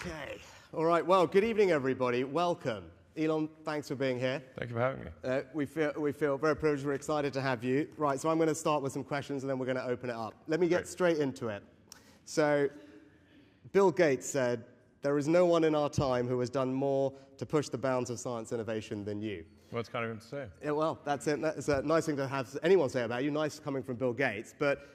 Okay. All right. Well, good evening, everybody. Welcome. Elon, thanks for being here. Thank you for having me. We feel very privileged. We're excited to have you. Right, so I'm going to start with some questions, and then we're going to open it up. Let me get straight into it. So, Bill Gates said, "There is no one in our time who has done more to push the bounds of science innovation than you." Well, it's kind of him to say. Yeah, well, that's it. That's a nice thing to have anyone say about you. Nice coming from Bill Gates. But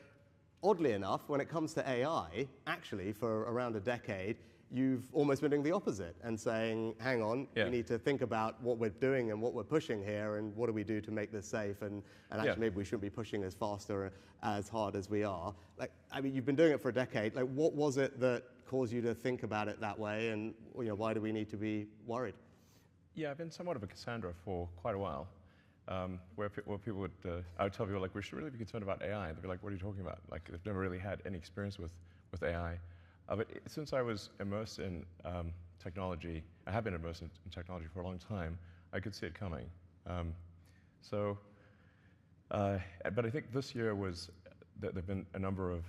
oddly enough, when it comes to AI, actually, for around a decade, you've almost been doing the opposite and saying, hang on, we need to think about what we're doing and what we're pushing here and what do we do to make this safe and actually maybe we shouldn't be pushing as fast or as hard as we are. Like, I mean, you've been doing it for a decade. Like, what was it that caused you to think about it that way and why do we need to be worried? Yeah, I've been somewhat of a Cassandra for quite a while, where people would, I would tell people, like, we should really be concerned about AI. They'd be like, what are you talking about? Like, they've never really had any experience with AI. But since I was immersed in technology, I have been immersed in technology for a long time, I could see it coming. But I think this year was, there have been a number of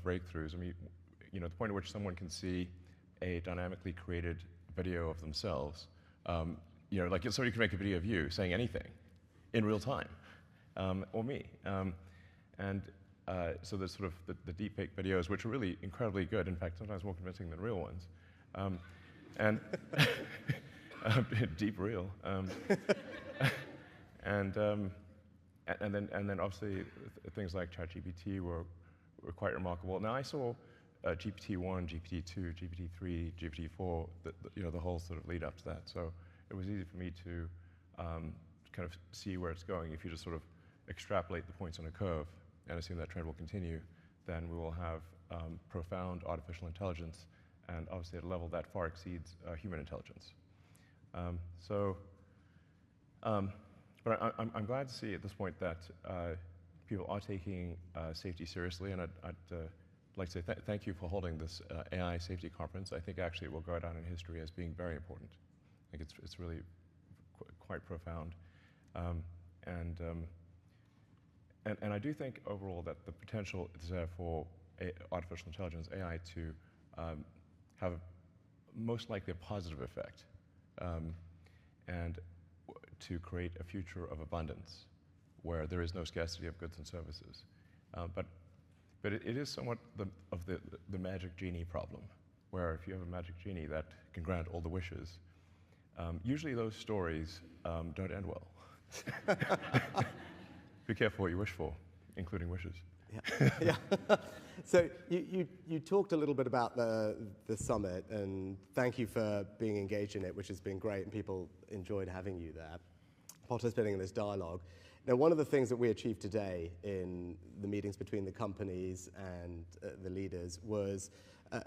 breakthroughs. I mean, the point at which someone can see a dynamically created video of themselves, like somebody can make a video of you saying anything in real time, or me. So there's sort of the deepfake videos, which are really incredibly good. In fact, sometimes more convincing than real ones. And deep real. And then obviously things like ChatGPT were quite remarkable. Now I saw GPT-1, GPT-2, GPT-3, GPT-4, the whole sort of lead up to that. So it was easy for me to kind of see where it's going. If you just sort of extrapolate the points on a curve and assume that trend will continue, then we will have profound artificial intelligence, and obviously at a level that far exceeds human intelligence. But I'm glad to see at this point that people are taking safety seriously, and I'd like to say thank you for holding this AI safety conference. I think actually it will go down in history as being very important. I think it's really quite profound. And I do think overall that the potential is there for artificial intelligence, AI, to have most likely a positive effect and to create a future of abundance where there is no scarcity of goods and services. But it is somewhat of the magic genie problem, where if you have a magic genie that can grant all the wishes, usually those stories don't end well. Be careful what you wish for, including wishes. Yeah. So you talked a little bit about the summit, and thank you for being engaged in it, which has been great, and people enjoyed having you there, participating in this dialogue. Now, one of the things that we achieved today in the meetings between the companies and the leaders was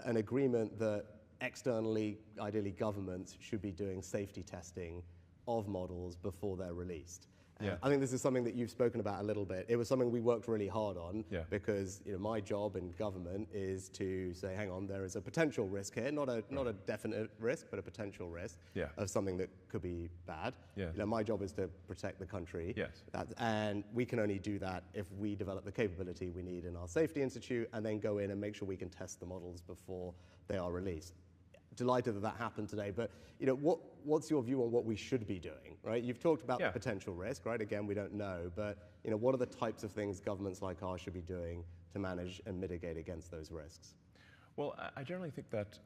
an agreement that externally, ideally governments, should be doing safety testing of models before they're released. Yeah. I think this is something that you've spoken about a little bit. It was something we worked really hard on because my job in government is to say, hang on, there is a potential risk here, not a definite risk, but a potential risk of something that could be bad. Yeah. My job is to protect the country. Yes. And we can only do that if we develop the capability we need in our safety institute and then go in and make sure we can test the models before they are released. Delighted that happened today, but what's your view on what we should be doing, right? You've talked about the potential risk, right? Again, we don't know, but what are the types of things governments like ours should be doing to manage and mitigate against those risks? Well, I generally think that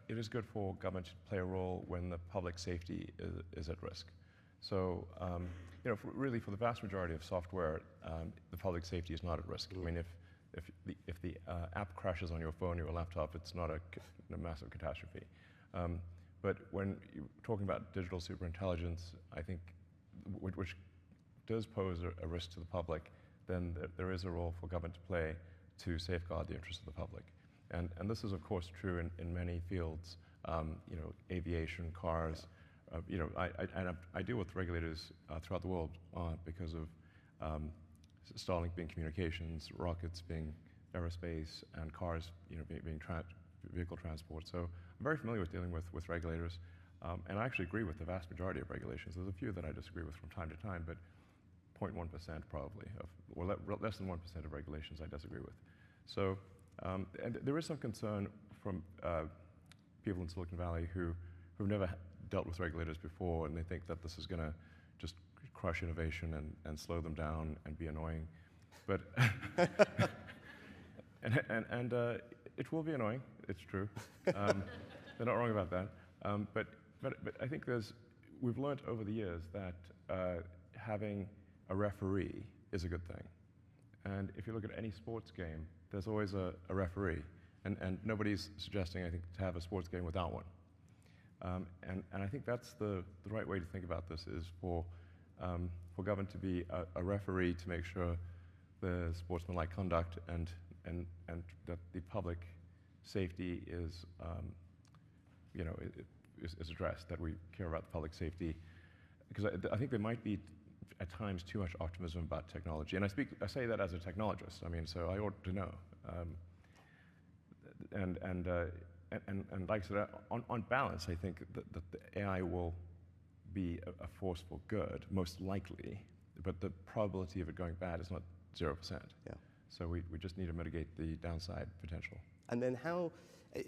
it is good for government to play a role when the public safety is at risk. So, really for the vast majority of software, the public safety is not at risk. I mean, if the app crashes on your phone or your laptop, it's not a massive catastrophe. But when you're talking about digital superintelligence, I think, which does pose a risk to the public, then there is a role for government to play to safeguard the interests of the public. And this is, of course, true in many fields, aviation, cars. I deal with regulators throughout the world because of Starlink being communications, rockets being aerospace, and cars, being vehicle transport. So I'm very familiar with dealing with regulators, and I actually agree with the vast majority of regulations. There's a few that I disagree with from time to time, but 0.1% probably, or less than 1% of regulations I disagree with. So, and there is some concern from people in Silicon Valley who've never dealt with regulators before, and they think that this is going to just crush innovation and slow them down and be annoying. But and it will be annoying. It's true. They're not wrong about that. But I think we've learned over the years that having a referee is a good thing. And if you look at any sports game, there's always a referee. And nobody's suggesting, I think, to have a sports game without one. And I think that's the right way to think about this, is for government to be a referee to make sure the sportsmanlike conduct and that the public safety is is addressed, that we care about the public safety. Because I think there might be at times too much optimism about technology, and I say that as a technologist. I mean, so I ought to know. And like I said, on balance, I think that the AI will be a force for good, most likely, but the probability of it going bad is not 0%. Yeah. So we just need to mitigate the downside potential. And then how,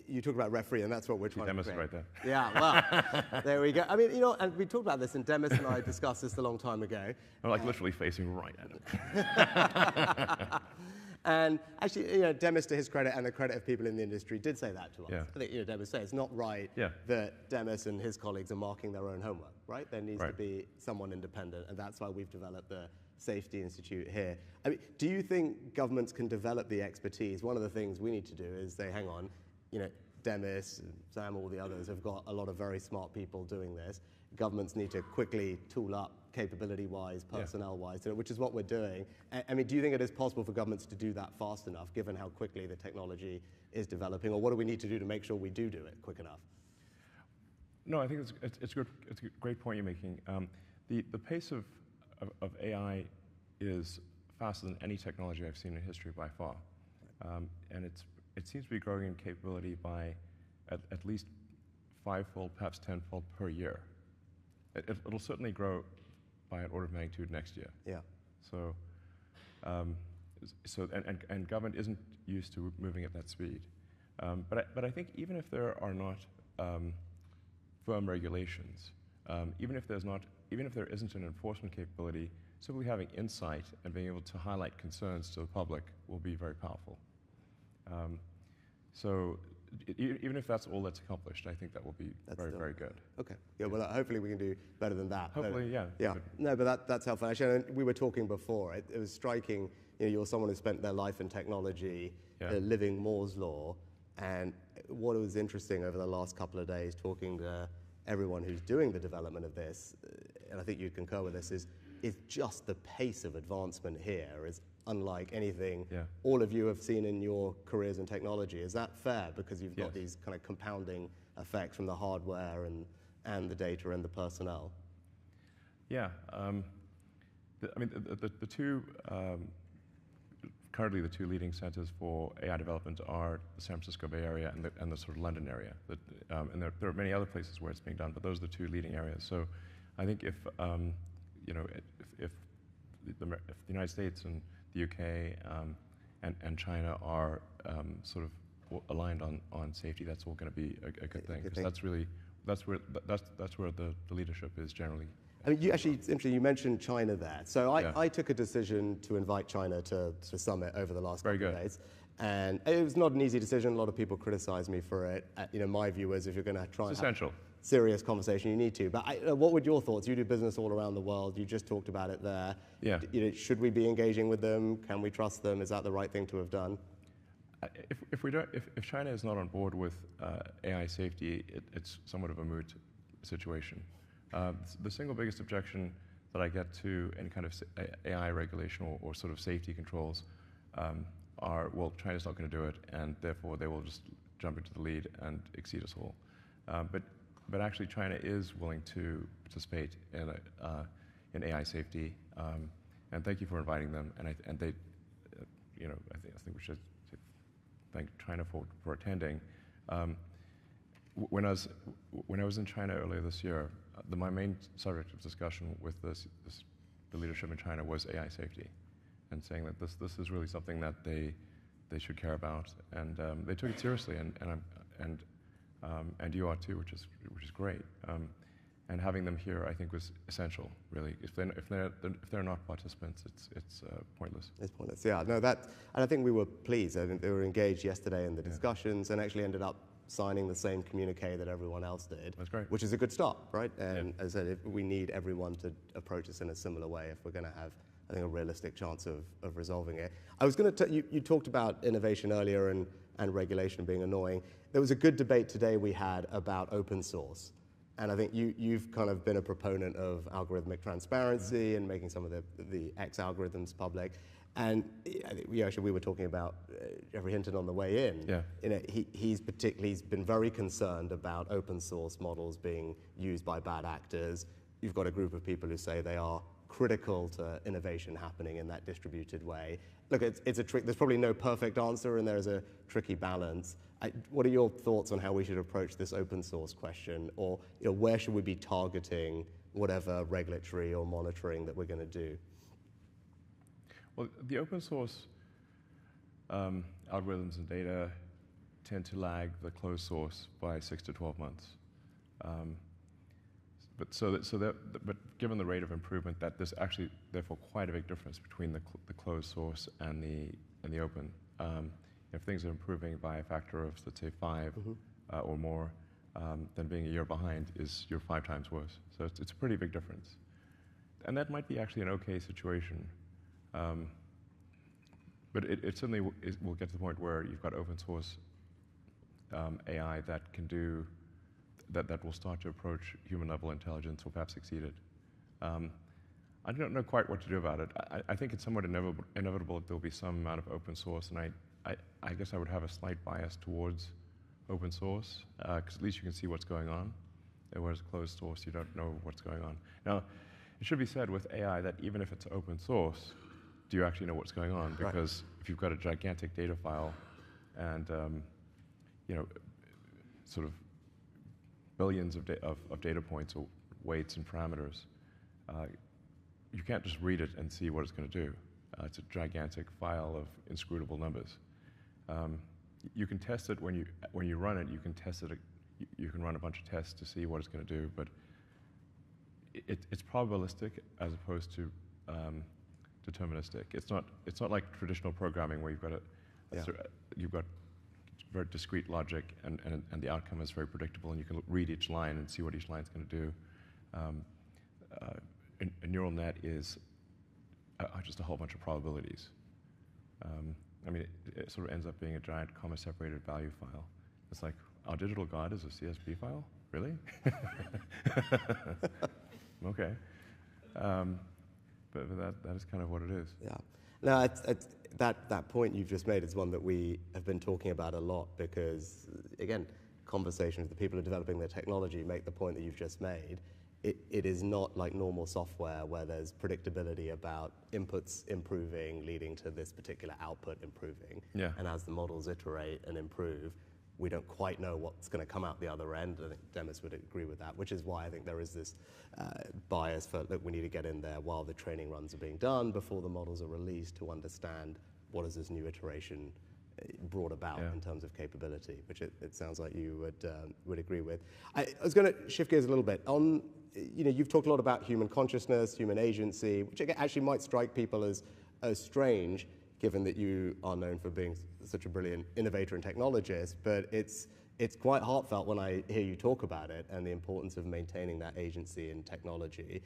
you talk about referee, and that's what we're trying to create. Right there. Yeah, well, there we go. I mean, and we talked about this, and Demis and I discussed this a long time ago. I'm like literally facing right at him. And actually, Demis, to his credit and the credit of people in the industry, did say that to us. Yeah. I think, Demis said it's not right that Demis and his colleagues are marking their own homework, right? There needs to be someone independent, and that's why we've developed the Safety Institute here. I mean, do you think governments can develop the expertise? One of the things we need to do is say, hang on, Demis, Sam, all the others have got a lot of very smart people doing this. Governments need to quickly tool up capability-wise, personnel-wise, which is what we're doing. I mean, do you think it is possible for governments to do that fast enough, given how quickly the technology is developing, or what do we need to do to make sure we do it quick enough? No, I think it's a great point you're making. The pace of AI is faster than any technology I've seen in history by far, and it seems to be growing in capability by at least 5-fold, perhaps 10-fold per year. It'll certainly grow by an order of magnitude next year. Yeah. So, and government isn't used to moving at that speed. But I think even if there are not firm regulations, even if there isn't an enforcement capability, simply having insight and being able to highlight concerns to the public will be very powerful. So even if that's all that's accomplished, I think that will be very good. Okay. Yeah, well, hopefully we can do better than that. Hopefully, yeah. Yeah. No, but that's helpful. Actually, we were talking before. It was striking. You're someone who spent their life in technology, living Moore's Law. And what was interesting over the last couple of days, talking to everyone who's doing the development of this, and I think you'd concur with this, is just the pace of advancement here is unlike anything all of you have seen in your careers in technology. Is that fair? Because you've got these kind of compounding effects from the hardware and the data and the personnel. Yeah. I mean, the two, currently the two leading centers for AI development are the San Francisco Bay Area and the sort of London area. And there are many other places where it's being done, but those are the two leading areas. So I think if the United States and the UK and China are sort of aligned on safety, that's all going to be a good thing, because that's where the leadership is generally. I mean, it's interesting, you mentioned China there. So I took a decision to invite China to the summit over the last couple of days. And it was not an easy decision. A lot of people criticized me for it. My view is if you're going to try and have serious conversation, you need to. But what would your thoughts? You do business all around the world. You just talked about it there. Yeah. Should we be engaging with them? Can we trust them? Is that the right thing to have done? If China is not on board with AI safety, it's somewhat of a moot situation. The single biggest objection that I get to any kind of AI regulation or sort of safety controls are, well, China's not going to do it, and therefore they will just jump into the lead and exceed us all. But actually, China is willing to participate in AI safety, and thank you for inviting them. And they, I think we should thank China for attending. When I was in China earlier this year, my main subject of discussion with the leadership in China was AI safety, and saying that this is really something that they should care about, and they took it seriously, and and you are too, which is great. And having them here, I think, was essential. Really, if they're not participants, it's pointless. It's pointless. Yeah, no, and I think we were pleased. I think they were engaged yesterday in the discussions and actually ended up signing the same communique that everyone else did. That's great. Which is a good start, right? And as I said, we need everyone to approach this in a similar way if we're going to have, I think, a realistic chance of resolving it. I was going to you talked about innovation earlier and regulation being annoying. There was a good debate today we had about open source. And I think you've kind of been a proponent of algorithmic transparency and making some of the X algorithms public. And I think we were talking about Jeffrey Hinton on the way in. Yeah. You know, he's been very concerned about open source models being used by bad actors. You've got a group of people who say they are critical to innovation happening in that distributed way. Look, it's a trick. There's probably no perfect answer, and there's a tricky balance. What are your thoughts on how we should approach this open source question, or where should we be targeting whatever regulatory or monitoring that we're going to do? Well, the open source algorithms and data tend to lag the closed source by 6 to 12 months. But given the rate of improvement, there's actually therefore quite a big difference between the closed source and the open. If things are improving by a factor of, let's say, 5 or more, then being a year behind you're 5 times worse. So it's a pretty big difference, and that might be actually an okay situation. But it certainly will get to the point where you've got open source AI that can do that will start to approach human level intelligence or perhaps exceed it. I don't know quite what to do about it. I think it's somewhat inevitable that there'll be some amount of open source, and I guess I would have a slight bias towards open source, because at least you can see what's going on, whereas closed source, you don't know what's going on. Now, it should be said with AI that even if it's open source, do you actually know what's going on? Because if you've got a gigantic data file and sort of billions of data points or weights and parameters, you can't just read it and see what it's going to do. It's a gigantic file of inscrutable numbers. You can test it when you run it. You can test it. You can run a bunch of tests to see what it's going to do, but it's probabilistic as opposed to deterministic. It's not like traditional programming where you've got very discrete logic and the outcome is very predictable, and you can read each line and see what each line's going to do. A neural net is just a whole bunch of probabilities. I mean, it sort of ends up being a giant comma-separated value file. It's like, our digital God is a CSV file? Really? Okay. But that is kind of what it is. Yeah. No, that point you've just made is one that we have been talking about a lot because, again, conversations with the people who are developing the technology make the point that you've just made. It is not like normal software where there's predictability about inputs improving leading to this particular output improving. Yeah. And as the models iterate and improve, we don't quite know what's going to come out the other end. I think Demis would agree with that, which is why I think there is this bias for, look, we need to get in there while the training runs are being done before the models are released to understand what is this new iteration brought about in terms of capability, which it sounds like you would agree with. I was going to shift gears a little bit. You've talked a lot about human consciousness, human agency, which actually might strike people as strange, given that you are known for being such a brilliant innovator and technologist, but it's quite heartfelt when I hear you talk about it and the importance of maintaining that agency in technology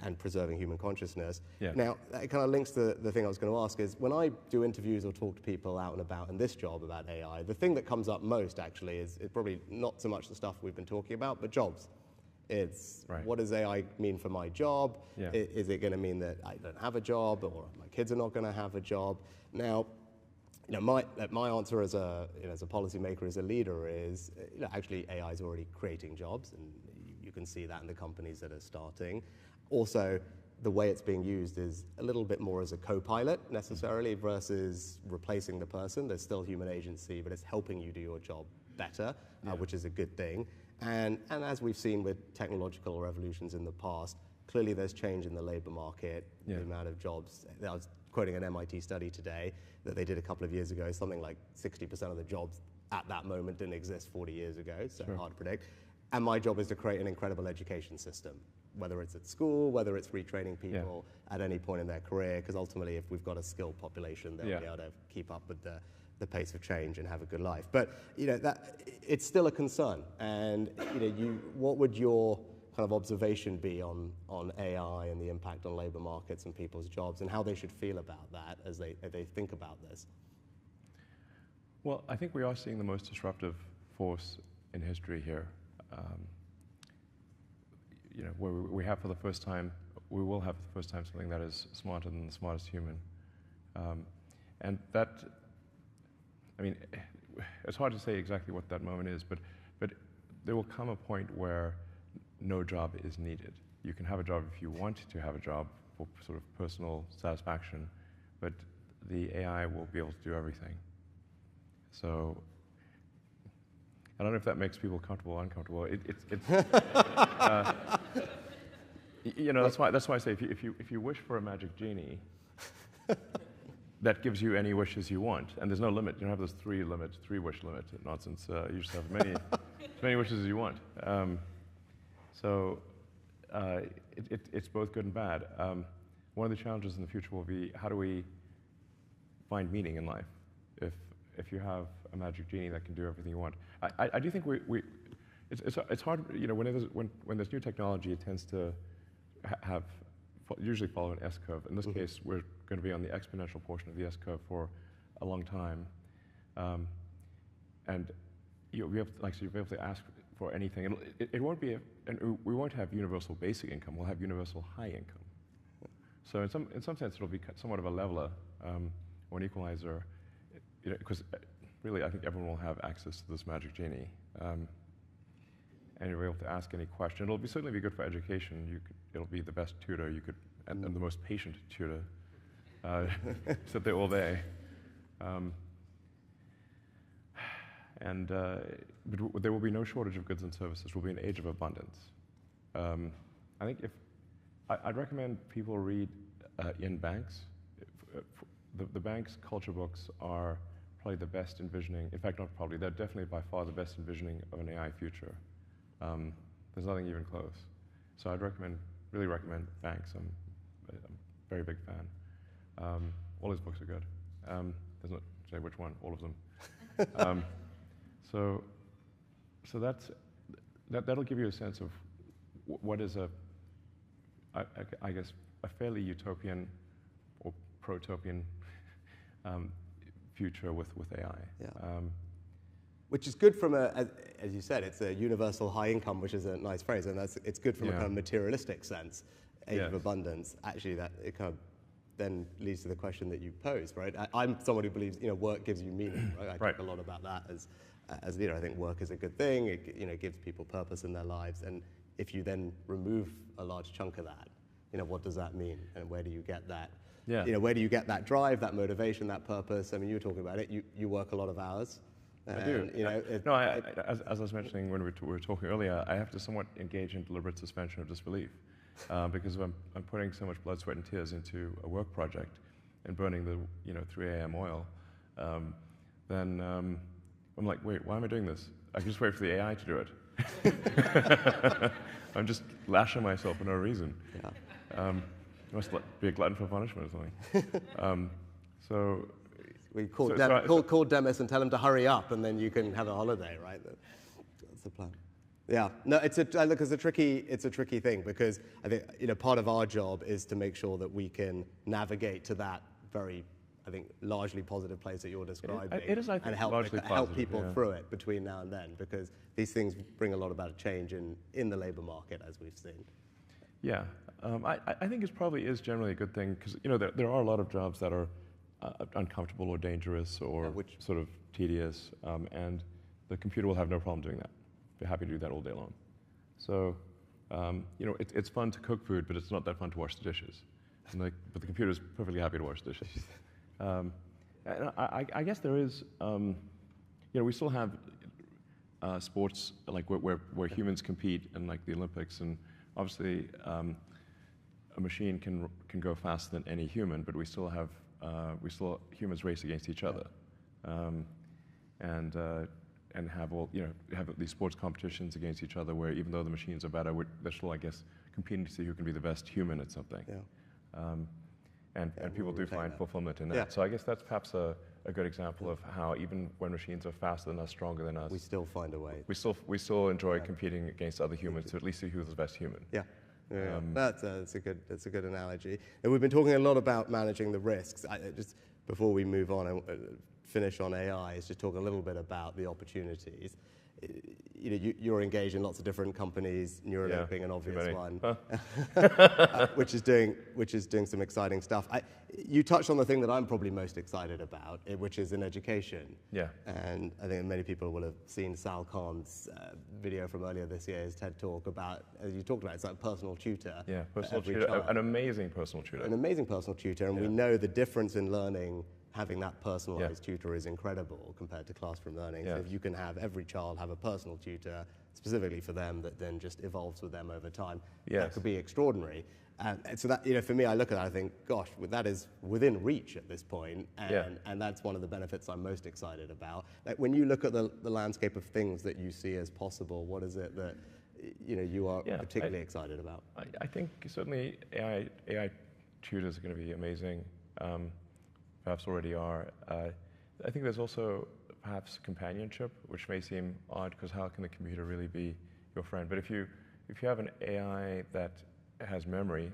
and preserving human consciousness. Yeah. Now, that kind of links to the thing I was going to ask is, when I do interviews or talk to people out and about in this job about AI, the thing that comes up most actually is probably not so much the stuff we've been talking about, but jobs. It's what does AI mean for my job? Yeah. Is it going to mean that I don't have a job, or my kids are not going to have a job? Now, my answer as a policymaker, as a leader, is actually AI is already creating jobs, and you can see that in the companies that are starting. Also, the way it's being used is a little bit more as a co-pilot necessarily versus replacing the person. There's still human agency, but it's helping you do your job better, which is a good thing. And as we've seen with technological revolutions in the past, clearly there's change in the labor market, the amount of jobs. I was quoting an MIT study today that they did a couple of years ago, something like 60% of the jobs at that moment didn't exist 40 years ago, so Sure. hard to predict. And my job is to create an incredible education system, whether it's at school, whether it's retraining people at any point in their career, because ultimately if we've got a skilled population, they'll be able to keep up with the pace of change and have a good life. But it's still a concern. And what would your kind of observation be on AI and the impact on labor markets and people's jobs, and how they should feel about that as they think about this? Well, I think we are seeing the most disruptive force in history here. Where we have for the first time, we will have for the first time something that is smarter than the smartest human. And that, I mean, it's hard to say exactly what that moment is, but there will come a point where no job is needed. You can have a job if you want to have a job for sort of personal satisfaction, but the AI will be able to do everything. So I don't know if that makes people comfortable or uncomfortable. That's why I say if you wish for a magic genie, that gives you any wishes you want, and there's no limit. You don't have this three wish limit nonsense. You just have as many wishes as you want. It's both good and bad. One of the challenges in the future will be, how do we find meaning in life if you have a magic genie that can do everything you want? I do think it's hard, when there's new technology, it tends to usually follow an S-curve. In this case, we're going to be on the exponential portion of the S-curve for a long time. And you'll be able to ask for anything. It won't be, and we won't have universal basic income, we'll have universal high income. So in some sense, it'll be somewhat of a leveler or an equalizer, because really, I think everyone will have access to this magic genie. And you'll be able to ask any question. It'll certainly be good for education. It'll be the best tutor you could, and the most patient tutor. Sit there all day. But there will be no shortage of goods and services. We'll be an age of abundance. I think I'd recommend people read in banks. The bank's culture books are probably the best envisioning, in fact, not probably, they're definitely by far the best envisioning of an AI future. There's nothing even close. So I'd really recommend banks. I'm a very big fan. All his books are good. There's not say which one, all of them. So that'll give you a sense of what is I guess, a fairly utopian or protopian future with AI. Yeah. Which is good from as you said, it's a universal high income, which is a nice phrase, and it's good from a kind of materialistic sense, age of abundance. Actually, that it kind of then leads to the question that you posed, right? I'm someone who believes work gives you meaning, right? I talk a lot about that as I think work is a good thing. It gives people purpose in their lives, and if you then remove a large chunk of that, what does that mean, and where do you get that? Yeah. Where do you get that drive, that motivation, that purpose? I mean, you were talking about it. You work a lot of hours. I do. As I was mentioning when we were talking earlier, I have to somewhat engage in deliberate suspension of disbelief because if I'm putting so much blood, sweat, and tears into a work project and burning the 3 a.m. oil, then I'm like, wait, why am I doing this? I can just wait for the AI to do it. I'm just lashing myself for no reason. Yeah. Must be a glutton for punishment or something. We call Demis and tell him to hurry up, and then you can have a holiday, right? That's the plan. Yeah, no, it's a tricky thing, because I think part of our job is to make sure that we can navigate to that very, I think, largely positive place that you're describing, it is, I think, and help people through it between now and then, because these things bring a lot about a change in the labor market, as we've seen. Yeah, I think it probably is generally a good thing, because there are a lot of jobs that are uncomfortable or dangerous or sort of tedious, and the computer will have no problem doing that. They're happy to do that all day long. So, it's fun to cook food, but it's not that fun to wash the dishes. But the computer is perfectly happy to wash the dishes. And I guess there is, we still have sports like where humans compete in like the Olympics, and obviously a machine can go faster than any human, but we still humans race against each other. and have have these sports competitions against each other where even though the machines are better, they're still, I guess, competing to see who can be the best human at something. Yeah. And people do find fulfillment in that. Yeah. So I guess that's perhaps a good example of how even when machines are faster than us, stronger than us, We still find a way. we still enjoy competing against other humans to at least see who's the best human. Yeah. That's a good analogy. And we've been talking a lot about managing the risks. Just before we move on and finish on AI, is just talk a little bit about the opportunities. You're engaged in lots of different companies, Neuralink being an obvious one, which is doing some exciting stuff. You touched on the thing that I'm probably most excited about, which is in education. Yeah. And I think many people will have seen Sal Khan's video from earlier this year, his TED Talk about, as you talked about, it's like personal tutor. Yeah, personal tutor, an amazing personal tutor. An amazing personal tutor, and we know the difference in learning. Having that personalized tutor is incredible compared to classroom learning. So if you can have every child have a personal tutor specifically for them that then just evolves with them over time, that could be extraordinary. And so that, for me, I look at that, I think, gosh, that is within reach at this point, and that's one of the benefits I'm most excited about. Like when you look at the landscape of things that you see as possible, what is it that you are particularly excited about? I think certainly AI tutors are going to be amazing. Perhaps already are. I think there's also perhaps companionship, which may seem odd because how can the computer really be your friend? But if you have an AI that has memory,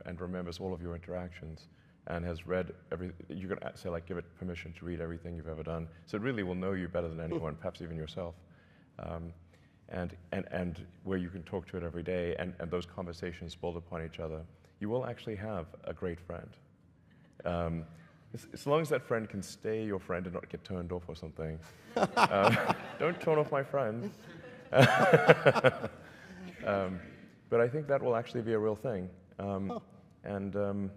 and remembers all of your interactions and has read you can say like give it permission to read everything you've ever done. So it really will know you better than anyone, perhaps even yourself. And where you can talk to it every day, and those conversations build upon each other, you will actually have a great friend. As long as that friend can stay your friend and not get turned off or something. Don't turn off my friend. But I think that will actually be a real thing. And one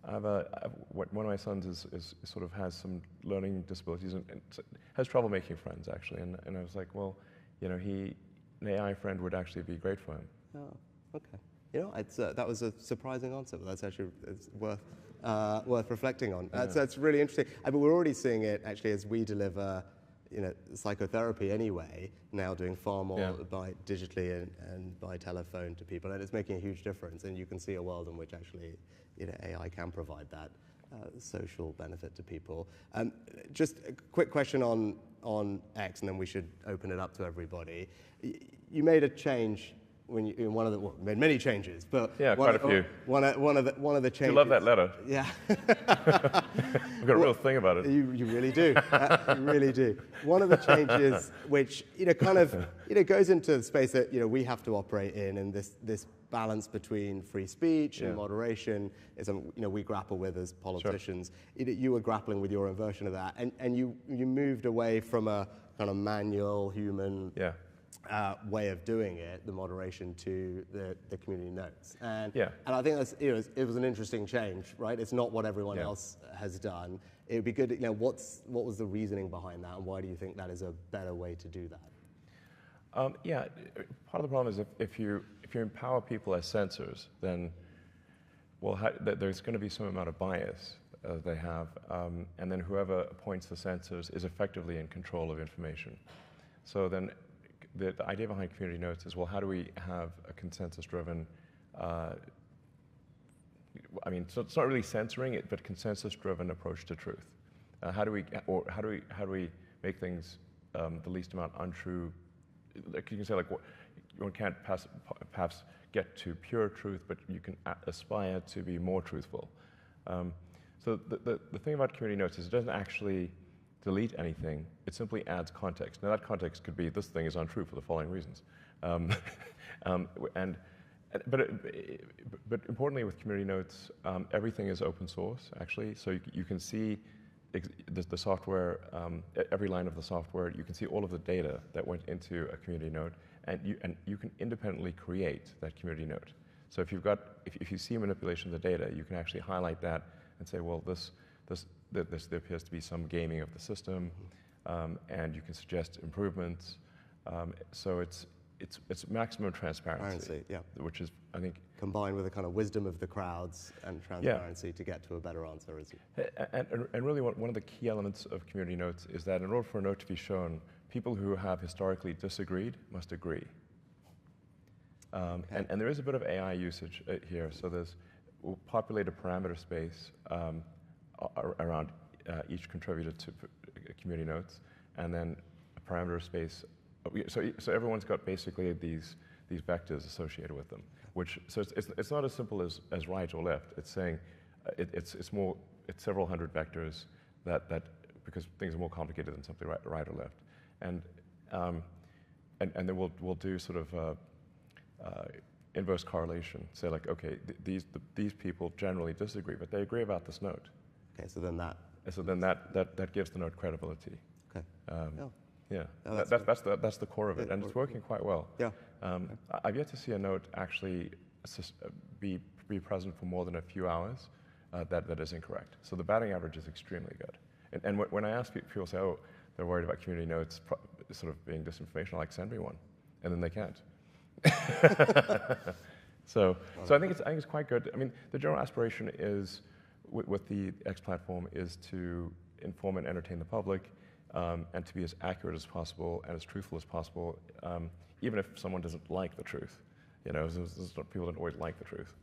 of my sons is sort of has some learning disabilities and has trouble making friends actually. And I was like, well, an AI friend would actually be great for him. Oh, okay. That was a surprising answer, but that's actually worth reflecting on. That's really interesting. I mean, we're already seeing it actually as we deliver, psychotherapy anyway, now doing far more by digitally and by telephone to people, and it's making a huge difference. And you can see a world in which actually, AI can provide that social benefit to people. Just a quick question on X, and then we should open it up to everybody. You made a change. Made many changes, but quite a few. One of the changes. You love that letter. Yeah. I've got a real thing about it. You really do. You really do. One of the changes, which kind of goes into the space that we have to operate in this balance between free speech and moderation is something we grapple with as politicians. Sure. You were grappling with your own version of that, and you moved away from a kind of manual human. Way of doing it, the moderation, to the community notes, and I think that's it was an interesting change, right? It's not what everyone else has done. It would be good. What was the reasoning behind that, and why do you think that is a better way to do that? Part of the problem is if you empower people as censors, then there's going to be some amount of bias they have, and then whoever appoints the censors is effectively in control of information. So then. The idea behind community notes is, well, how do we have a consensus-driven, so it's not really censoring it, but consensus-driven approach to truth. How do we make things the least amount untrue? Like you can say, like, one can't perhaps get to pure truth, but you can aspire to be more truthful. So the thing about community notes is it doesn't actually delete anything, it simply adds context. Now that context could be, this thing is untrue for the following reasons. But importantly with community notes, everything is open source actually, so you can see the software, every line of the software, you can see all of the data that went into a community note, and you can independently create that community note. So if you see manipulation of the data, you can actually highlight that and say, well, there appears to be some gaming of the system, and you can suggest improvements. So it's maximum transparency, which is, I think, combined with the kind of wisdom of the crowds and transparency to get to a better answer, isn't it? And really, one of the key elements of community notes is that in order for a note to be shown, people who have historically disagreed must agree. And there is a bit of AI usage here. So we'll populate a parameter space around each contributor to community notes, and then a parameter space. So everyone's got basically these vectors associated with them. So it's not as simple as right or left. It's saying it's several hundred vectors that because things are more complicated than simply right or left. And then we'll do sort of inverse correlation. Say like, okay, these people generally disagree, but they agree about this note. Okay, so then that gives the note credibility. Okay. Yeah, Oh, that's the core of it, and it's working quite well. Yeah. I've yet to see a note actually be present for more than a few hours that is incorrect. So the batting average is extremely good. And when I ask people, say, oh, they're worried about community notes sort of being disinformation, I'm like, send me one, and then they can't. So I think it's quite good. I mean, the general aspiration is with the X platform is to inform and entertain the public, and to be as accurate as possible and as truthful as possible, even if someone doesn't like the truth. You know, people don't always like the truth.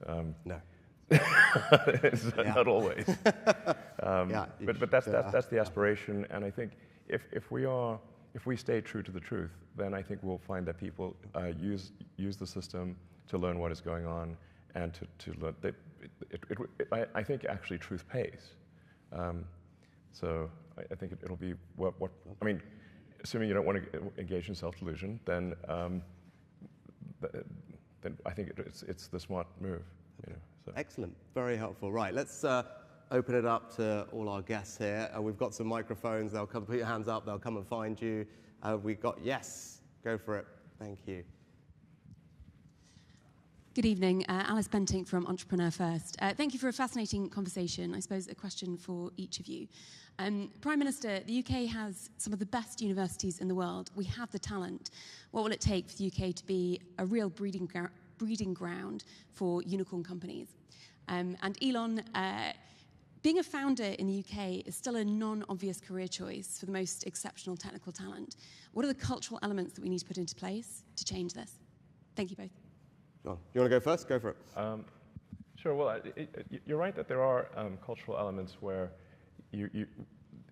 No. Not always. But that's the aspiration, and I think if we stay true to the truth, then I think we'll find that people use the system to learn what is going on, and to learn. I think actually truth pays. So I think it'll be what I mean. Assuming you don't want to engage in self-delusion, then I think it's the smart move. You know, so. Excellent, very helpful. Right, let's open it up to all our guests here. We've got some microphones. They'll come. Put your hands up. They'll come and find you. Yes, go for it. Thank you. Good evening, Alice Bentinck from Entrepreneur First. Thank you for a fascinating conversation. I suppose a question for each of you. Prime Minister, the UK has some of the best universities in the world. We have the talent. What will it take for the UK to be a real breeding ground for unicorn companies? And Elon, being a founder in the UK is still a non-obvious career choice for the most exceptional technical talent. What are the cultural elements that we need to put into place to change this? Thank you both. John, you want to go first? Go for it. Sure. Well, you're right that there are cultural elements where you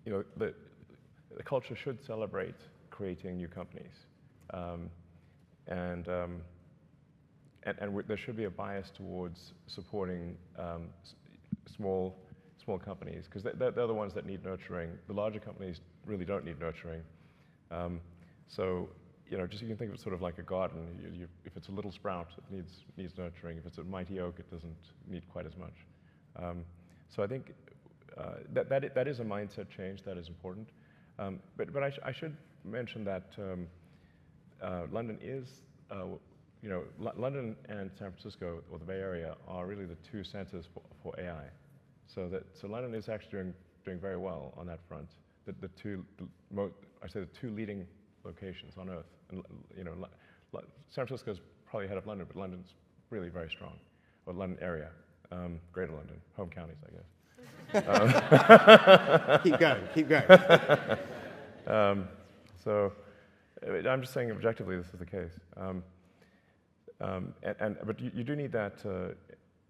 know the culture should celebrate creating new companies, and there should be a bias towards supporting small companies, because they're the ones that need nurturing. The larger companies really don't need nurturing. So you know, just you can think of it sort of like a garden. If it's a little sprout, it needs nurturing. If it's a mighty oak, it doesn't need quite as much. So I think that is a mindset change that is important. But I should mention that London is, you know, London and San Francisco, or the Bay Area, are really the two centers for AI. So London is actually doing very well on that front. The two leading locations on Earth. And, you know, San Francisco's probably ahead of London, but London's really very strong. Or London area, Greater London, home counties, I guess. Keep going. So I'm just saying objectively this is the case. But you do need that.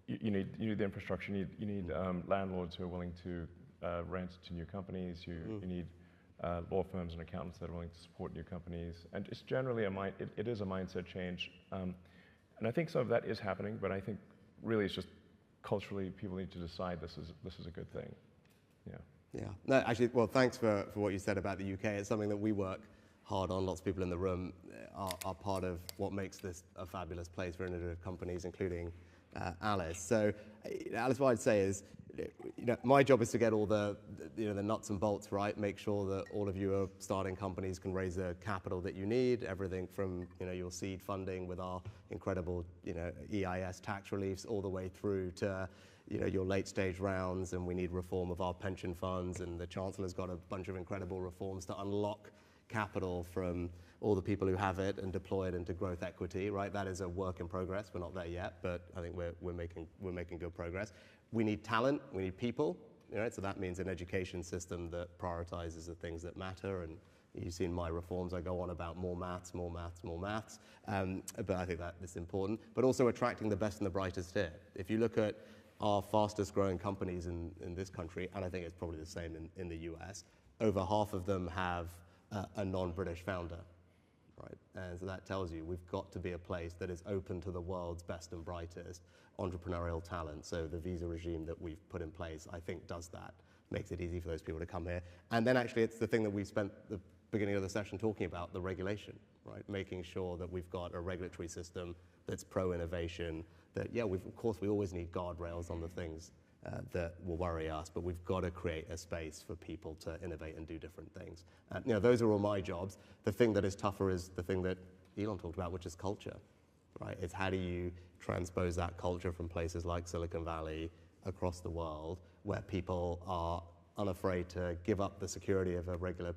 You need the infrastructure. You need landlords who are willing to rent to new companies. You need law firms and accountants that are willing to support new companies, and it's generally it is a mindset change, and I think some of that is happening. But I think really it's just culturally people need to decide this is a good thing. Yeah. No, actually, well, thanks for what you said about the UK. It's something that we work hard on. Lots of people in the room are part of what makes this a fabulous place for innovative companies, including Alice. So, Alice, what I'd say is, you know, my job is to get all the nuts and bolts right, make sure that all of you are starting companies can raise the capital that you need, everything from, you know, your seed funding with our incredible, you know, EIS tax reliefs, all the way through to, you know, your late stage rounds, and we need reform of our pension funds, and the Chancellor's got a bunch of incredible reforms to unlock capital from all the people who have it and deploy it into growth equity, right? That is a work in progress. We're not there yet, but I think we're making good progress. We need talent, we need people, you know, so that means an education system that prioritizes the things that matter and You've seen my reforms. I go on about more maths, more maths, more maths. But I think that is important. But also attracting the best and the brightest here. If you look at our fastest growing companies in this country, and I think it's probably the same in the US, over half of them have a non-British founder. Right? And so that tells you we've got to be a place that is open to the world's best and brightest entrepreneurial talent. So the visa regime that we've put in place, I think, does that, makes it easy for those people to come here. And then actually it's the thing that we spent the beginning of the session talking about, the regulation, right? Making sure that we've got a regulatory system that's pro-innovation, that, yeah, of course we always need guardrails on the things that will worry us, but we've got to create a space for people to innovate and do different things. You know, those are all my jobs. The thing that is tougher is the thing that Elon talked about, which is culture, right? It's how do you transpose that culture from places like Silicon Valley across the world, where people are unafraid to give up the security of a regular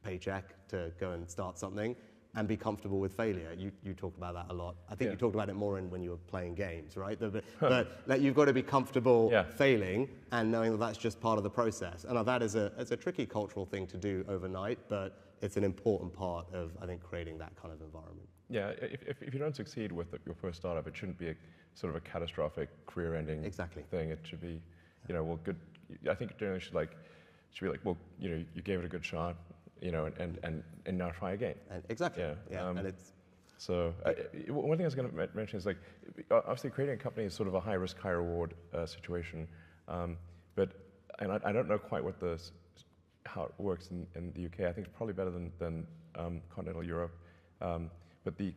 paycheck to go and start something and be comfortable with failure. You talk about that a lot. I think you talked about it more when you were playing games, right? But like, you've got to be comfortable failing and knowing that that's just part of the process. And that is it's a tricky cultural thing to do overnight, but it's an important part of, I think, creating that kind of environment. Yeah, if you don't succeed with your first startup, it shouldn't be a sort of a catastrophic career-ending thing. It should be, you know, well, good. I think generally should be like, well, you know, you gave it a good shot, you know, and now try again. And exactly. Yeah. And it's so one thing I was going to mention is, like, obviously creating a company is sort of a high risk, high reward situation, but I don't know quite how it works in the UK. I think it's probably better than continental Europe, but the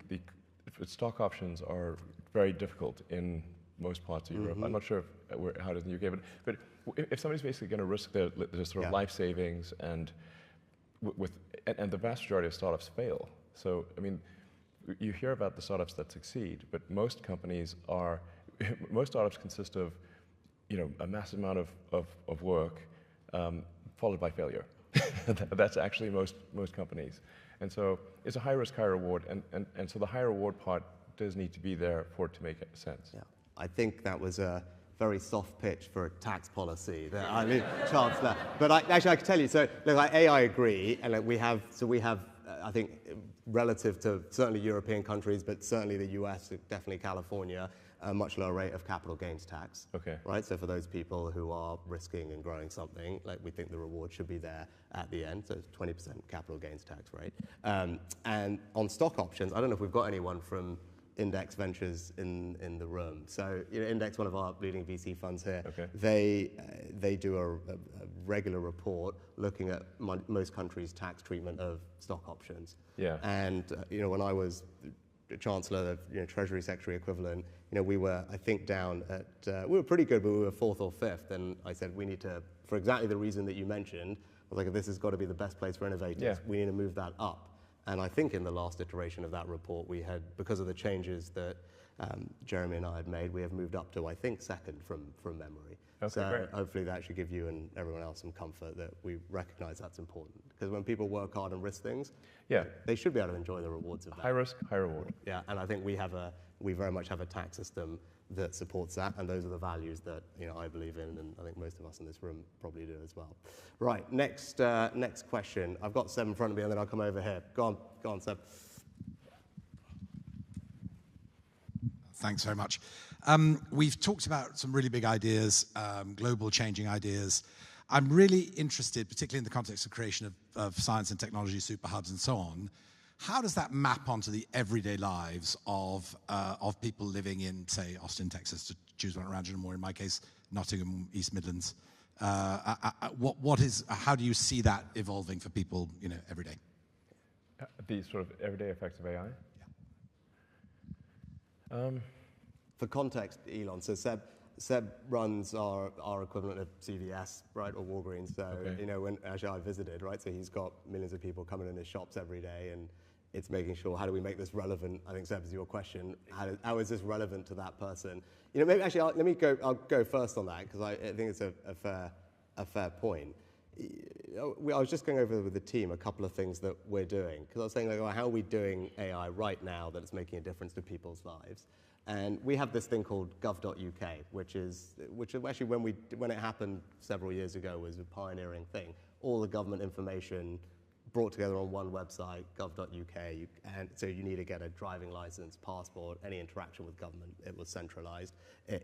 stock options are very difficult in most parts of Europe. I'm not sure how it is in the UK, but if somebody's basically going to risk their sort of life savings and the vast majority of startups fail. So, I mean, you hear about the startups that succeed, but most startups consist of, you know, a massive amount of work followed by failure. That's actually most companies. And so it's a high risk, high reward, and so the high reward part does need to be there for it to make sense. Yeah, I think that was a very soft pitch for a tax policy. I mean, Chancellor. But actually, I can tell you. So, look, I agree, and we have. I think, relative to certainly European countries, but certainly the US, definitely California, a much lower rate of capital gains tax. Okay. Right. So for those people who are risking and growing something, like, we think the reward should be there at the end. So it's 20% capital gains tax rate. And on stock options, I don't know if we've got anyone from Index Ventures in the room. So, you know, Index, one of our leading VC funds here, they do a regular report looking at most countries' tax treatment of stock options. Yeah. And you know, when I was Chancellor, Treasury Secretary equivalent, you know, we were, I think, down at we were pretty good, but we were 4th or 5th. And I said, we need to, for exactly the reason that you mentioned, I was like, this has got to be the best place for innovators. Yeah. We need to move that up. And I think in the last iteration of that report, we had, because of the changes that Jeremy and I had made, we have moved up to, I think, 2nd from memory. Okay, so great. Hopefully that should give you and everyone else some comfort that we recognize that's important. Because when people work hard and risk things, they should be able to enjoy the rewards of that. High risk, high reward. Yeah, and I think we very much have a tax system that supports that, and those are the values that, you know, I believe in, and I think most of us in this room probably do as well. Right, next question. I've got Seb in front of me, and then I'll come over here. Go on, Seb. Thanks very much. We've talked about some really big ideas, global changing ideas. I'm really interested, particularly in the context of creation of science and technology super hubs and so on. How does that map onto the everyday lives of people living in, say, Austin, Texas, to choose one around you, or in my case, Nottingham, East Midlands? How do you see that evolving for people, you know, every day? The sort of everyday effects of AI? Yeah. For context, Elon, so Seb runs our equivalent of CVS, right, or Walgreens. So, you know, when actually I visited, right, so he's got millions of people coming in his shops every day, and it's making sure, how do we make this relevant? I think, Seb, is your question. How is this relevant to that person? You know, maybe actually, I'll go first on that, because I think it's a fair point. I was just going over with the team a couple of things that we're doing, because I was saying, like, well, how are we doing AI right now that it's making a difference to people's lives? And we have this thing called gov.uk, which actually, when it happened several years ago, was a pioneering thing. All the government information brought together on one website, gov.uk, and so you need to get a driving license, passport, any interaction with government. It was centralized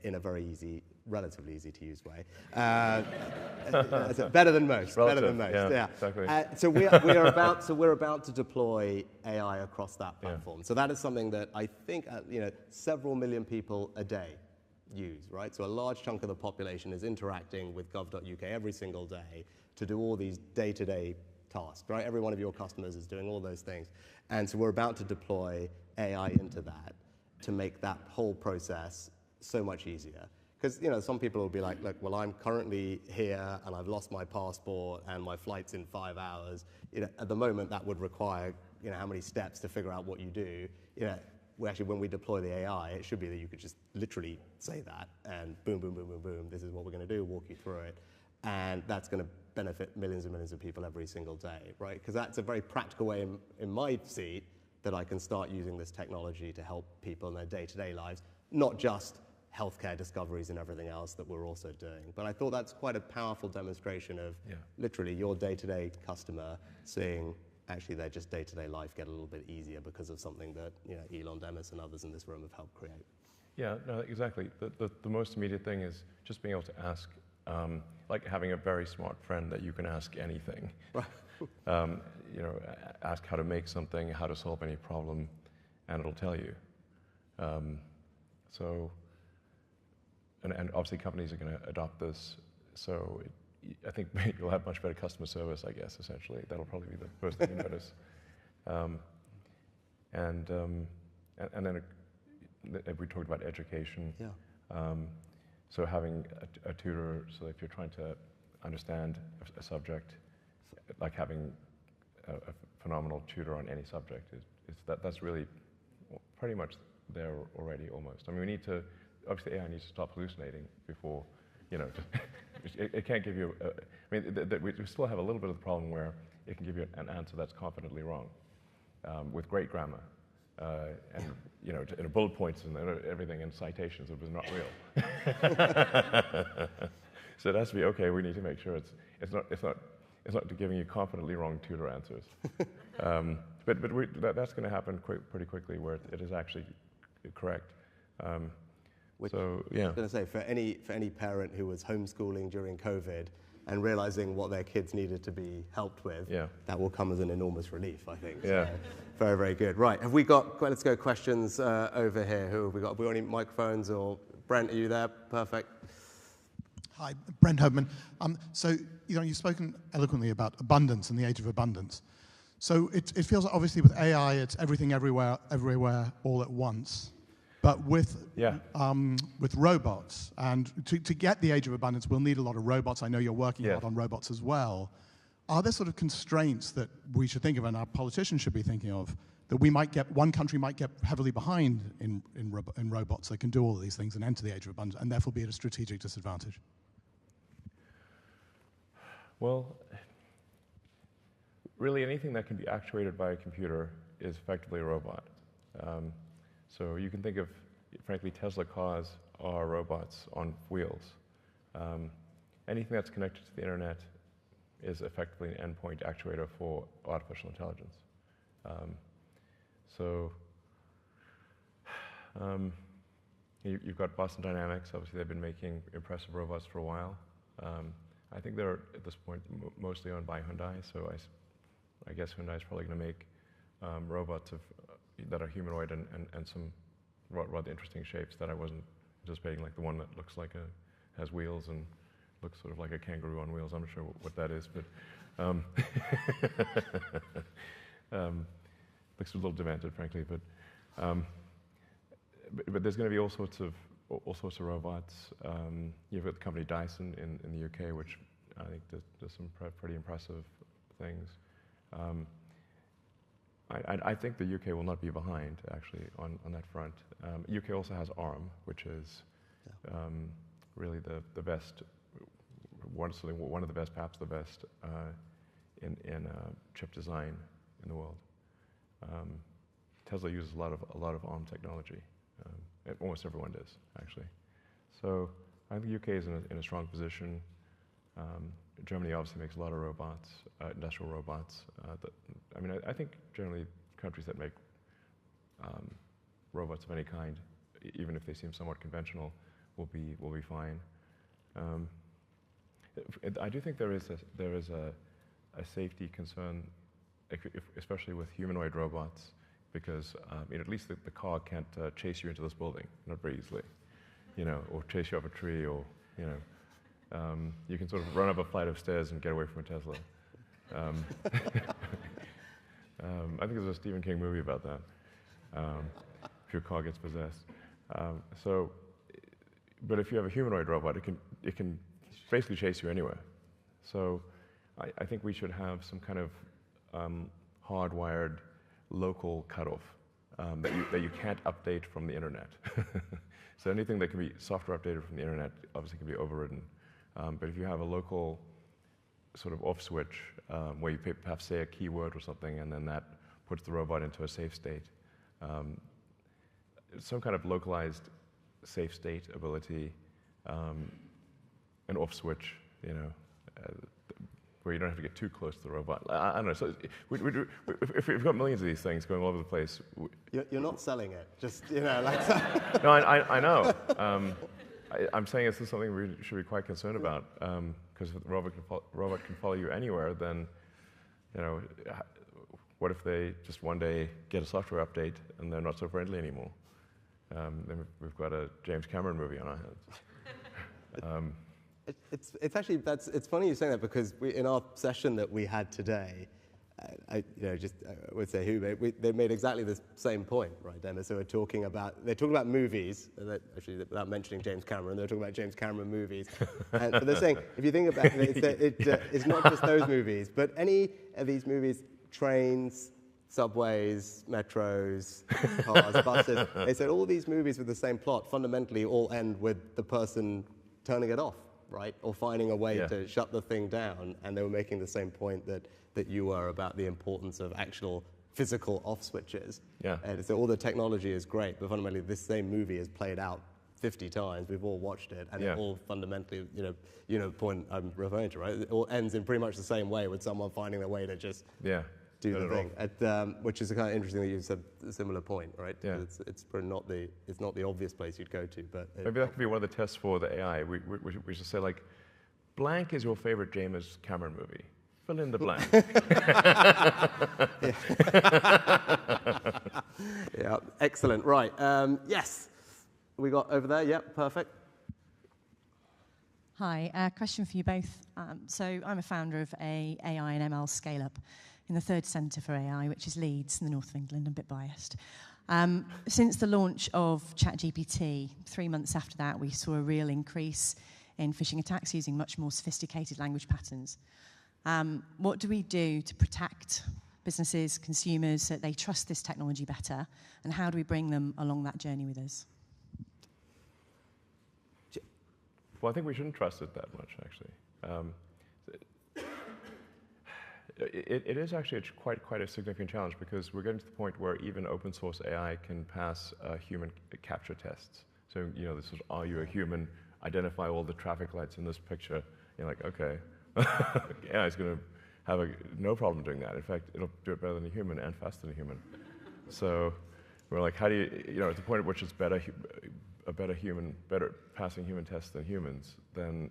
in a very easy, relatively easy to use way. Better than most. Better than most. Yeah. Exactly. So we're about to deploy AI across that platform. Yeah. So that is something that I think several million people a day use, right? So a large chunk of the population is interacting with gov.uk every single day to do all these day-to-day tasks, right? Every one of your customers is doing all those things. And so we're about to deploy AI into that to make that whole process so much easier. Because some people will be like, look, well, I'm currently here and I've lost my passport and my flight's in 5 hours. At the moment, that would require how many steps to figure out what you do. When we deploy the AI, it should be that you could just literally say that and boom, boom, boom, boom, boom. This is what we're going to do. Walk you through it, and that's going to benefit millions and millions of people every single day, right? Because that's a very practical way in my seat that I can start using this technology to help people in their day-to-day lives, not just healthcare discoveries and everything else that we're also doing. But I thought that's quite a powerful demonstration of literally your day-to-day customer seeing actually their just day-to-day life get a little bit easier because of something that Elon Demis and others in this room have helped create. Yeah, no, exactly. The most immediate thing is just being able to ask, like having a very smart friend that you can ask anything. Right. Ask how to make something, how to solve any problem, and it'll tell you. And obviously companies are going to adopt this, so I think you'll have much better customer service, I guess, essentially. That'll probably be the first thing you notice. And then if we talked about education, so having a tutor, so if you're trying to understand a subject, like having a phenomenal tutor on any subject, that's really pretty much there already, almost. I mean, we need to, obviously AI needs to stop hallucinating before, it can't give you, we still have a little bit of the problem where it can give you an answer that's confidently wrong, with great grammar, and in bullet points and everything and citations, it was not real. So it has to be, okay, we need to make sure it's not giving you confidently wrong tutor answers. But that's going to happen pretty quickly where it is actually correct. Which, I was going to say, for any parent who was homeschooling during COVID and realizing what their kids needed to be helped with, that will come as an enormous relief, I think. Yeah. So, very, very good. Right, have we got, let's go questions over here. Who have we got? Have we got any microphones? Or Brent, are you there? Perfect. Hi, Brent Hopeman. So, you've spoken eloquently about abundance and the age of abundance. So it feels like obviously with AI, it's everything everywhere, all at once. But with robots, and to get the age of abundance, we'll need a lot of robots. I know you're working a lot on robots as well. Are there sort of constraints that we should think of, and our politicians should be thinking of, that one country might get heavily behind in robots that can do all of these things and enter the age of abundance, and therefore be at a strategic disadvantage? Well, really anything that can be actuated by a computer is effectively a robot. So you can think of, frankly, Tesla cars are robots on wheels. Anything that's connected to the internet is effectively an endpoint actuator for artificial intelligence. You've got Boston Dynamics. Obviously, they've been making impressive robots for a while. I think they're, at this point, mostly owned by Hyundai, so I guess Hyundai is probably going to make robots that are humanoid and some rather interesting shapes that I wasn't anticipating, like the one that looks like has wheels and looks sort of like a kangaroo on wheels. I'm not sure what that is, but looks a little demented, frankly. But there's going to be all sorts of robots. You've got the company Dyson in the UK, which I think does some pretty impressive things. I think the UK will not be behind, actually, on that front. UK also has ARM, which is really the best, one of the best, perhaps the best, in chip design in the world. Tesla uses a lot of ARM technology. Almost everyone does, actually. So I think the UK is in a strong position. Germany obviously makes a lot of robots, industrial robots. I think generally countries that make robots of any kind, even if they seem somewhat conventional, will be fine. I do think there is a safety concern, especially with humanoid robots, because at least the car can't chase you into this building, not very easily, or chase you up a tree, or you can sort of run up a flight of stairs and get away from a Tesla. I think there's a Stephen King movie about that. If your car gets possessed. But if you have a humanoid robot, it can basically chase you anywhere. So I think we should have some kind of hardwired local cutoff that you can't update from the internet. So anything that can be software updated from the internet obviously can be overridden. But if you have a local sort of off switch where you perhaps say a keyword or something, and then that puts the robot into a safe state, some kind of localized safe state ability, an off switch, where you don't have to get too close to the robot. I don't know. So if we've got millions of these things going all over the place. You're not selling it, just, like that. No, I know. I'm saying this is something we should be quite concerned about, because if the robot can follow you anywhere, then, what if they just one day get a software update and they're not so friendly anymore? Then we've got a James Cameron movie on our hands. It's funny you saying that, because in our session that we had today, I would say they made exactly the same point, right, Emma? So they're talking about movies, actually without mentioning James Cameron, they're talking about James Cameron movies. But they're saying, if you think about it, it's not just those movies, but any of these movies, trains, subways, metros, cars, buses, they said all these movies with the same plot fundamentally all end with the person turning it off, right? Or finding a way to shut the thing down. And they were making the same point that you were about the importance of actual physical off switches. Yeah. And so all the technology is great, but fundamentally this same movie is played out 50 times. We've all watched it, and it all fundamentally, the point I'm referring to, right? It all ends in pretty much the same way, with someone finding their way to just do the thing. Which is kind of interesting that you said a similar point, right? Yeah. It's probably not the obvious place you'd go to, but maybe that could be one of the tests for the AI. We should say, like, blank is your favorite James Cameron movie. Fill in the blank. Yeah, excellent. Right. Yes. We got over there. Yep, perfect. Hi, question for you both. So I'm a founder of a AI and ML scale-up in the third centre for AI, which is Leeds in the north of England. I'm a bit biased. Since the launch of ChatGPT, 3 months after that, we saw a real increase in phishing attacks using much more sophisticated language patterns. What do we do to protect businesses, consumers, so that they trust this technology better? And how do we bring them along that journey with us? Well, I think we shouldn't trust it that much, actually. It is actually quite a significant challenge, because we're getting to the point where even open source AI can pass human capture tests. So, this is, are you a human? Identify all the traffic lights in this picture. You're like, okay. AI is going to have no problem doing that. In fact, it'll do it better than a human and faster than a human. So we're like, how do you, at the point at which it's better passing human tests than humans, then,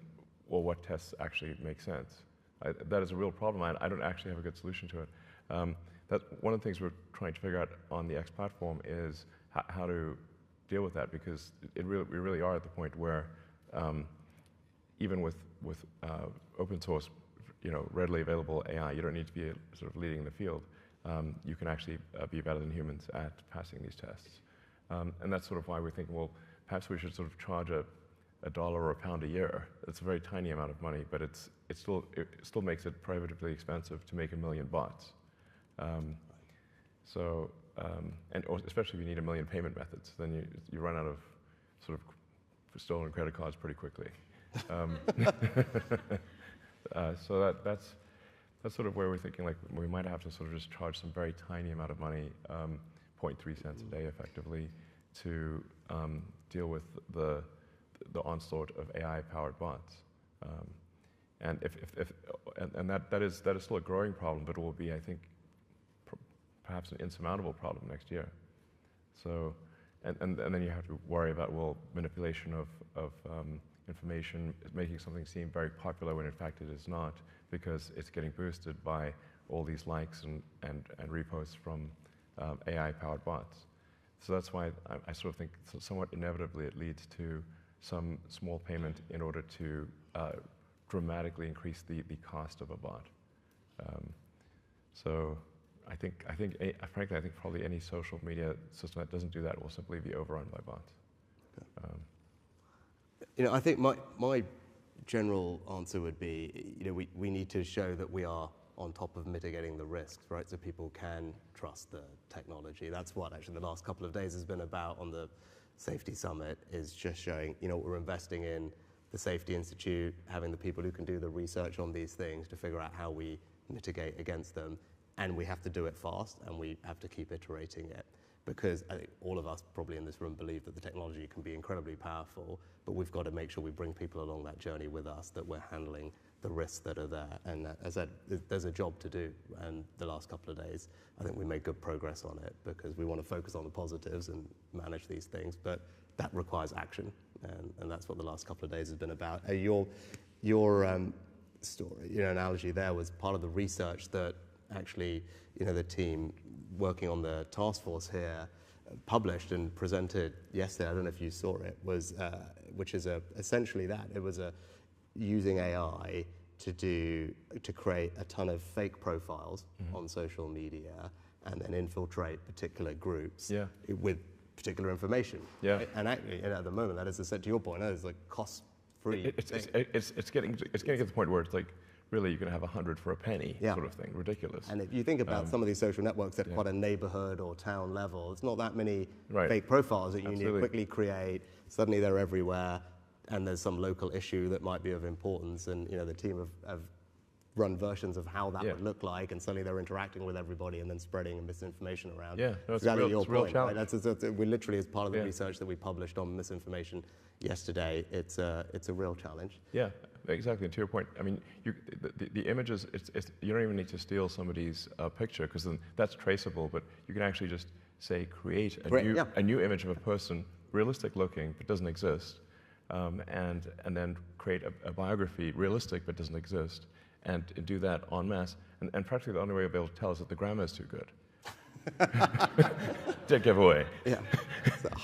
well, what tests actually make sense? That is a real problem. I don't actually have a good solution to it. That's one of the things we're trying to figure out on the X platform is how to deal with that, because we really are at the point where even with open source, readily available AI, you don't need to be sort of leading the field. You can actually be better than humans at passing these tests. And that's sort of why we're thinking, well, perhaps we should sort of charge a $1 or £1 a year. It's a very tiny amount of money, but it still makes it prohibitively expensive to make 1 million bots. And especially if you need 1 million payment methods, then you run out of sort of stolen credit cards pretty quickly. So that's sort of where we're thinking, like, we might have to sort of just charge some very tiny amount of money, 0.3 cents a day effectively, to deal with the onslaught of AI-powered bots. And that is still a growing problem, but it will be, I think, perhaps an insurmountable problem next year. So, and then you have to worry about, well, manipulation of information, making something seem very popular when in fact it is not, because it's getting boosted by all these likes and reposts from AI-powered bots. So that's why I sort of think somewhat inevitably it leads to some small payment in order to dramatically increase the cost of a bot. So frankly, I think probably any social media system that doesn't do that will simply be overrun by bots. I think my general answer would be, we need to show that we are on top of mitigating the risks, right? So people can trust the technology. That's what actually the last couple of days has been about on the Safety Summit, is just showing, we're investing in the Safety Institute, having the people who can do the research on these things to figure out how we mitigate against them. And we have to do it fast, and we have to keep iterating it. Because I think all of us probably in this room believe that the technology can be incredibly powerful, but we've got to make sure we bring people along that journey with us, that we're handling the risks that are there. And as I said, there's a job to do. And the last couple of days, I think we made good progress on it, because we want to focus on the positives and manage these things. But that requires action. And that's what the last couple of days has been about. Your story, analogy there was part of the research that actually, the team working on the task force here published and presented yesterday. I don't know if you saw it. Was which is essentially that it was using AI to create a ton of fake profiles on social media and then infiltrate particular groups with particular information. Yeah. Right? And actually, at the moment, that is, to your point, that is like cost-free. It's getting to the point where it's like, really, you can have 100 for a penny, sort of thing. Ridiculous. And if you think about some of these social networks at quite a neighborhood or town level, it's not that many fake profiles that you need to quickly create. Suddenly they're everywhere, and there's some local issue that might be of importance, and the team have run versions of how that would look like, and suddenly they're interacting with everybody and then spreading misinformation around. Yeah, no, it's exactly a real challenge. Right? We literally, as part of the research that we published on misinformation yesterday, it's a real challenge. Yeah, exactly. And to your point, I mean, the images, you don't even need to steal somebody's picture, because then that's traceable, but you can actually just say, create a new image of a person, realistic looking, but doesn't exist, and then create a biography, realistic, but doesn't exist, and do that en masse. And practically the only way you'll be able to tell is that the grammar is too good. Dead giveaway. Yeah.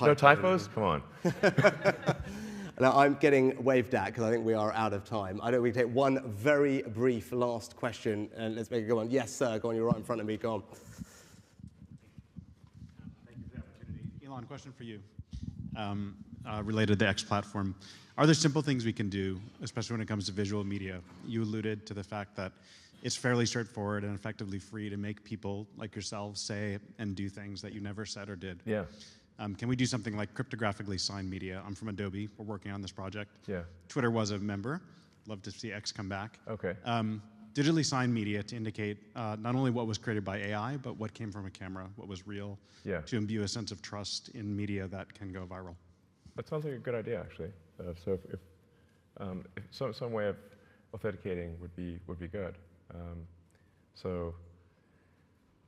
No typos? Come on. Now, I'm getting waved at because I think we are out of time. I know we take one very brief last question, and let's make it go on. Yes, sir. Go on. You're right in front of me. Go on. Thank you for the opportunity. Elon, question for you. Related to the X platform. Are there simple things we can do, especially when it comes to visual media? You alluded to the fact that it's fairly straightforward and effectively free to make people like yourselves say and do things that you never said or did. Yeah. Can we do something like cryptographically signed media? I'm from Adobe. We're working on this project. Yeah. Twitter was a member. Love to see X come back. Okay. Digitally signed media to indicate not only what was created by AI, but what came from a camera, what was real, to imbue a sense of trust in media that can go viral. That sounds like a good idea, actually. So if some way of authenticating would be good. So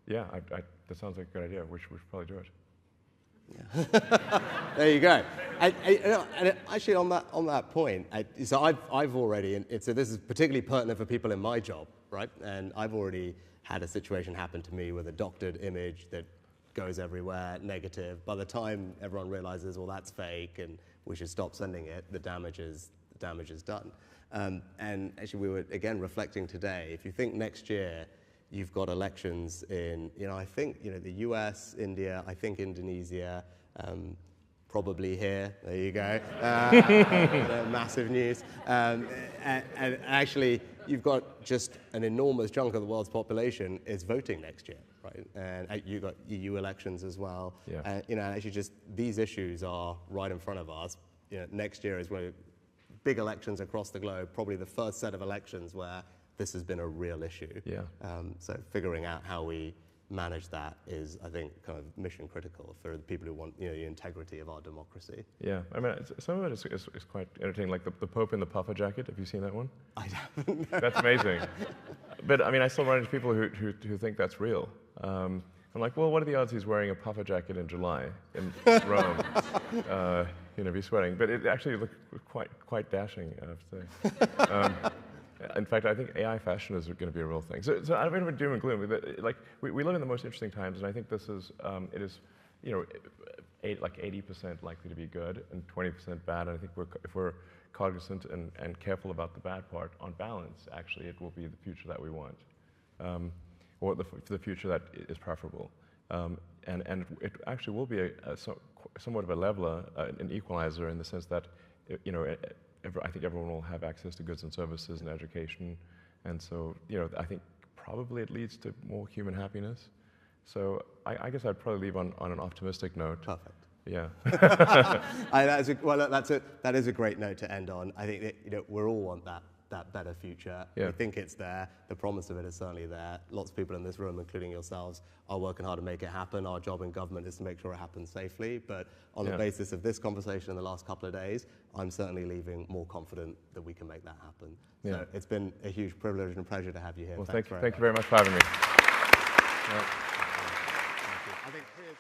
yeah, that sounds like a good idea. We should probably do it. Yeah. There you go. And actually, on that point, so I've already, so this is particularly pertinent for people in my job, right? And I've already had a situation happen to me with a doctored image that goes everywhere, negative. By the time everyone realizes, well, that's fake, and we should stop sending it, the damage is done. And actually, we were again reflecting today. If you think next year, you've got elections in, I think, the US, India, I think Indonesia, probably here. There you go. Massive news. And actually, you've got just an enormous chunk of the world's population is voting next year, right? And you've got EU elections as well. Yeah. Actually, just these issues are right in front of us. Next year is where big elections across the globe, probably the first set of elections where this has been a real issue. Yeah. So figuring out how we manage that is, I think, kind of mission critical for the people who want the integrity of our democracy. Yeah, I mean, some of it is quite entertaining, like the Pope in the puffer jacket. Have you seen that one? I haven't. That's amazing. But I mean, I still run into people who think that's real. I'm like, well, what are the odds he's wearing a puffer jacket in July in Rome? Be sweating. But it actually looked quite dashing, I have to say. In fact, I think AI fashion is going to be a real thing. So I don't mean doom and gloom. But like we live in the most interesting times, and I think this is it is, like 80% likely to be good and 20% bad. And I think if we're cognizant and careful about the bad part, on balance, actually, it will be the future that we want, or the future that is preferable. And it actually will be somewhat of a leveler, an equalizer, in the sense that I think everyone will have access to goods and services and education, and so I think probably it leads to more human happiness. So I guess I'd probably leave on an optimistic note. Perfect. Yeah. That is a great note to end on. I think that we all want that better future. Yeah. We think it's there. The promise of it is certainly there. Lots of people in this room, including yourselves, are working hard to make it happen. Our job in government is to make sure it happens safely. But on the basis of this conversation in the last couple of days, I'm certainly leaving more confident that we can make that happen. Yeah. So it's been a huge privilege and pleasure to have you here. Well, thank you very much for having me. Thank you. I think here's